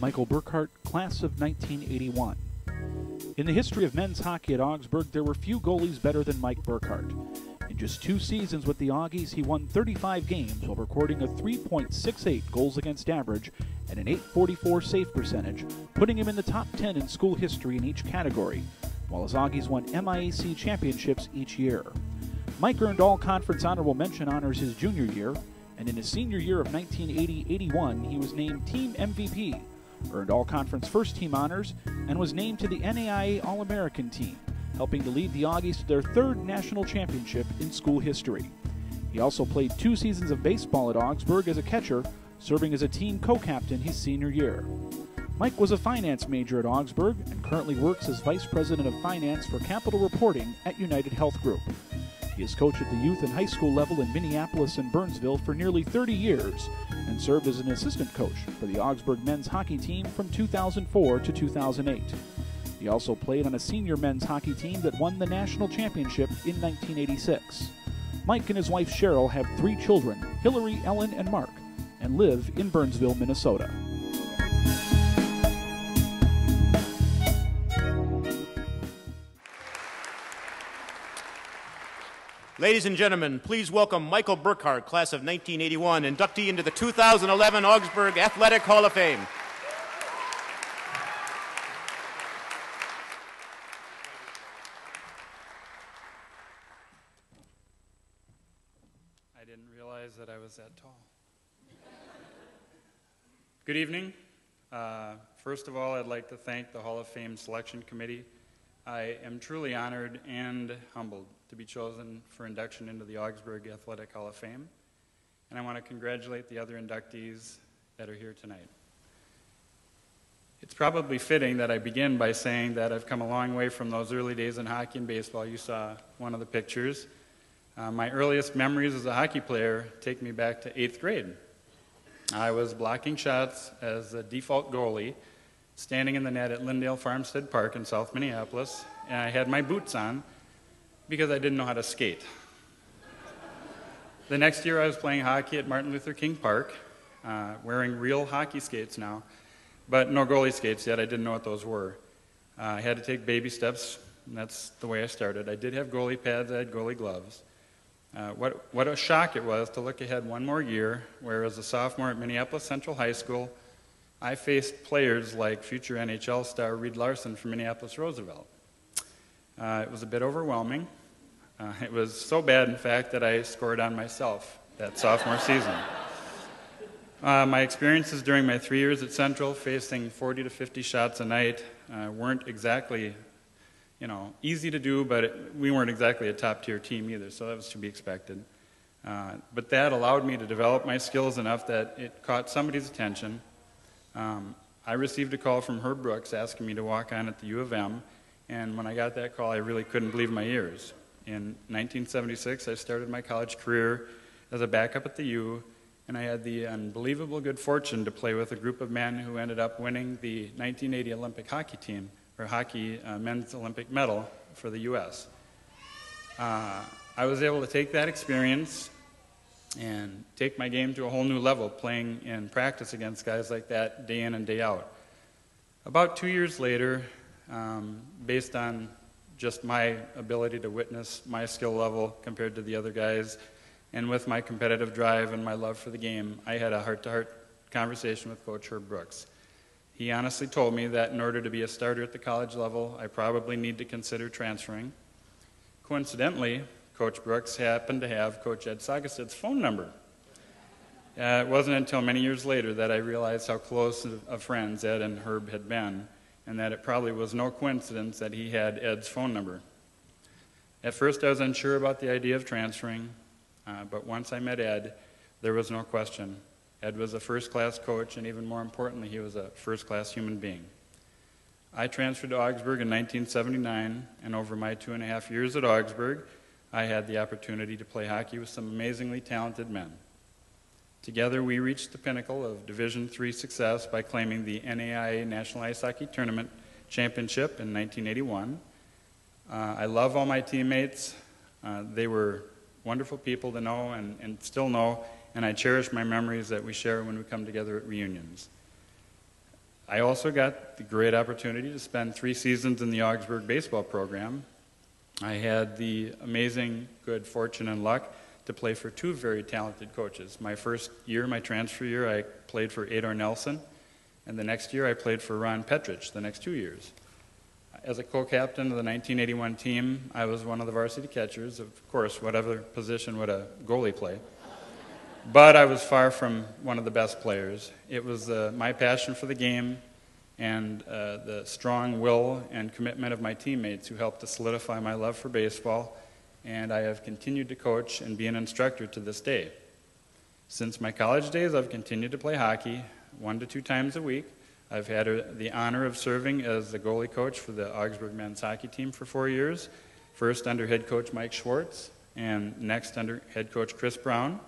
Michael Burkhardt, class of 1981. In the history of men's hockey at Augsburg, there were few goalies better than Mike Burkhardt. In just 2 seasons with the Augies, he won 35 games while recording a 3.68 goals against average and an .844 save percentage, putting him in the top 10 in school history in each category, while his Augies won MIAC championships each year. Mike earned all-conference honorable mention honors his junior year, and in his senior year of 1980-81, he was named Team MVP, earned all-conference first-team honors, and was named to the NAIA All-American team, helping to lead the Augies to their 3rd national championship in school history. He also played 2 seasons of baseball at Augsburg as a catcher, serving as a team co-captain his senior year. Mike was a finance major at Augsburg and currently works as Vice President of Finance for Capital Reporting at United Health Group. He has coached at the youth and high school level in Minneapolis and Burnsville for nearly 30 years and served as an assistant coach for the Augsburg men's hockey team from 2004 to 2008. He also played on a senior men's hockey team that won the national championship in 1986. Mike and his wife Cheryl have 3 children, Hillary, Ellen, and Mark, and live in Burnsville, Minnesota. Ladies and gentlemen, please welcome Michael Burkhardt, class of 1981, inductee into the 2011 Augsburg Athletic Hall of Fame. I didn't realize that I was that tall. Good evening. First of all, I'd like to thank the Hall of Fame Selection Committee. I am truly honored and humbled to be chosen for induction into the Augsburg Athletic Hall of Fame, and I want to congratulate the other inductees that are here tonight. It's probably fitting that I begin by saying that I've come a long way from those early days in hockey and baseball. You saw one of the pictures. My earliest memories as a hockey player take me back to 8th grade. I was blocking shots as a default goalie, standing in the net at Lyndale Farmstead Park in South Minneapolis, and I had my boots on because I didn't know how to skate. The next year I was playing hockey at Martin Luther King Park, wearing real hockey skates now, but no goalie skates yet. I didn't know what those were. I had to take baby steps, and that's the way I started. I did have goalie pads, I had goalie gloves. What a shock it was to look ahead one more year, where as a sophomore at Minneapolis Central High School, I faced players like future NHL star Reed Larson from Minneapolis Roosevelt. It was a bit overwhelming. It was so bad, in fact, that I scored on myself that sophomore season. My experiences during my 3 years at Central, facing 40 to 50 shots a night, weren't exactly, easy to do, but we weren't exactly a top-tier team either, so that was to be expected. But that allowed me to develop my skills enough that it caught somebody's attention. I received a call from Herb Brooks asking me to walk on at the U of M, and when I got that call, I really couldn't believe my ears. In 1976, I started my college career as a backup at the U, and I had the unbelievable good fortune to play with a group of men who ended up winning the 1980 Olympic hockey team, or hockey men's Olympic medal for the U.S. I was able to take that experience and take my game to a whole new level, playing in practice against guys like that day in and day out. About 2 years later, based on just my ability to witness my skill level compared to the other guys, and with my competitive drive and my love for the game, I had a heart-to-heart conversation with Coach Herb Brooks. He honestly told me that in order to be a starter at the college level, I probably need to consider transferring. Coincidentally, Coach Brooks happened to have Coach Ed Sagasted's phone number. It wasn't until many years later that I realized how close of friends Ed and Herb had been, and that it probably was no coincidence that he had Ed's phone number. At first I was unsure about the idea of transferring, but once I met Ed, there was no question. Ed was a first-class coach, and even more importantly, he was a first-class human being. I transferred to Augsburg in 1979, and over my 2.5 years at Augsburg, I had the opportunity to play hockey with some amazingly talented men. Together, we reached the pinnacle of Division III success by claiming the NAIA National Ice Hockey Tournament Championship in 1981. I love all my teammates. They were wonderful people to know and still know, and I cherish my memories that we share when we come together at reunions. I also got the great opportunity to spend 3 seasons in the Augsburg baseball program. I had the amazing good fortune and luck to play for 2 very talented coaches. My first year, my transfer year, I played for Ador Nelson, and the next year I played for Ron Petrich, the next 2 years. As a co-captain of the 1981 team, I was one of the varsity catchers. Of course, whatever position would a goalie play? But I was far from one of the best players. It was my passion for the game and the strong will and commitment of my teammates who helped to solidify my love for baseball, and I have continued to coach and be an instructor to this day. Since my college days, I've continued to play hockey 1 to 2 times a week. I've had the honor of serving as the goalie coach for the Augsburg men's hockey team for 4 years, first under head coach Mike Schwartz and next under head coach Chris Brown.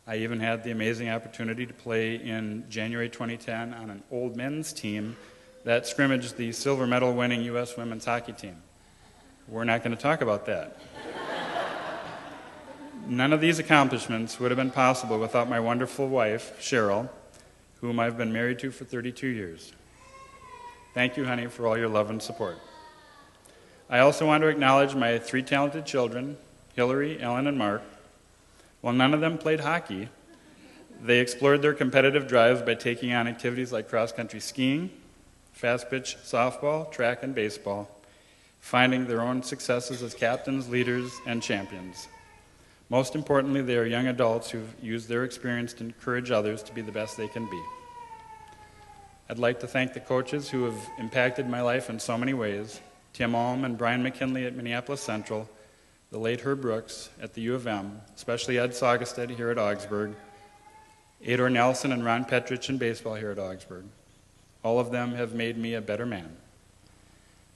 I even had the amazing opportunity to play in January 2010 on an old men's team that scrimmaged the silver medal winning U.S. women's hockey team. We're not going to talk about that. None of these accomplishments would have been possible without my wonderful wife, Cheryl, whom I've been married to for 32 years. Thank you, honey, for all your love and support. I also want to acknowledge my 3 talented children, Hillary, Ellen, and Mark. While none of them played hockey, they explored their competitive drives by taking on activities like cross-country skiing, fast-pitch softball, track, and baseball, finding their own successes as captains, leaders, and champions. Most importantly, they are young adults who've used their experience to encourage others to be the best they can be. I'd like to thank the coaches who have impacted my life in so many ways: Tim Alm and Brian McKinley at Minneapolis Central, the late Herb Brooks at the U of M, especially Ed Saugestad here at Augsburg, Ador Nelson and Ron Petrich in baseball here at Augsburg. All of them have made me a better man.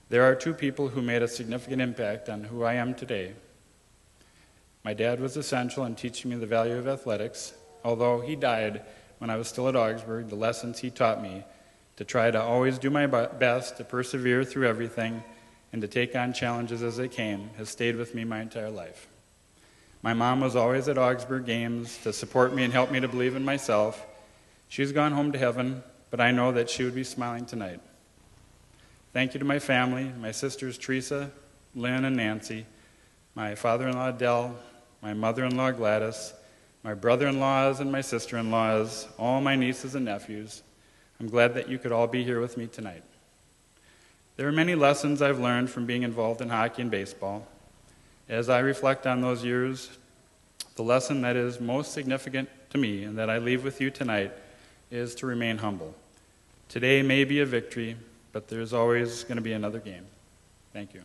There are 2 people who made a significant impact on who I am today. My dad was essential in teaching me the value of athletics. Although he died when I was still at Augsburg, the lessons he taught me to try to always do my best, to persevere through everything, and to take on challenges as they came has stayed with me my entire life. My mom was always at Augsburg games to support me and help me to believe in myself. She's gone home to heaven, but I know that she would be smiling tonight. Thank you to my family, my sisters Teresa, Lynn, and Nancy, my father-in-law Dell, my mother-in-law Gladys, my brother-in-laws and my sister-in-laws, all my nieces and nephews. I'm glad that you could all be here with me tonight. There are many lessons I've learned from being involved in hockey and baseball. As I reflect on those years, the lesson that is most significant to me and that I leave with you tonight is to remain humble. Today may be a victory, but there's always going to be another game. Thank you.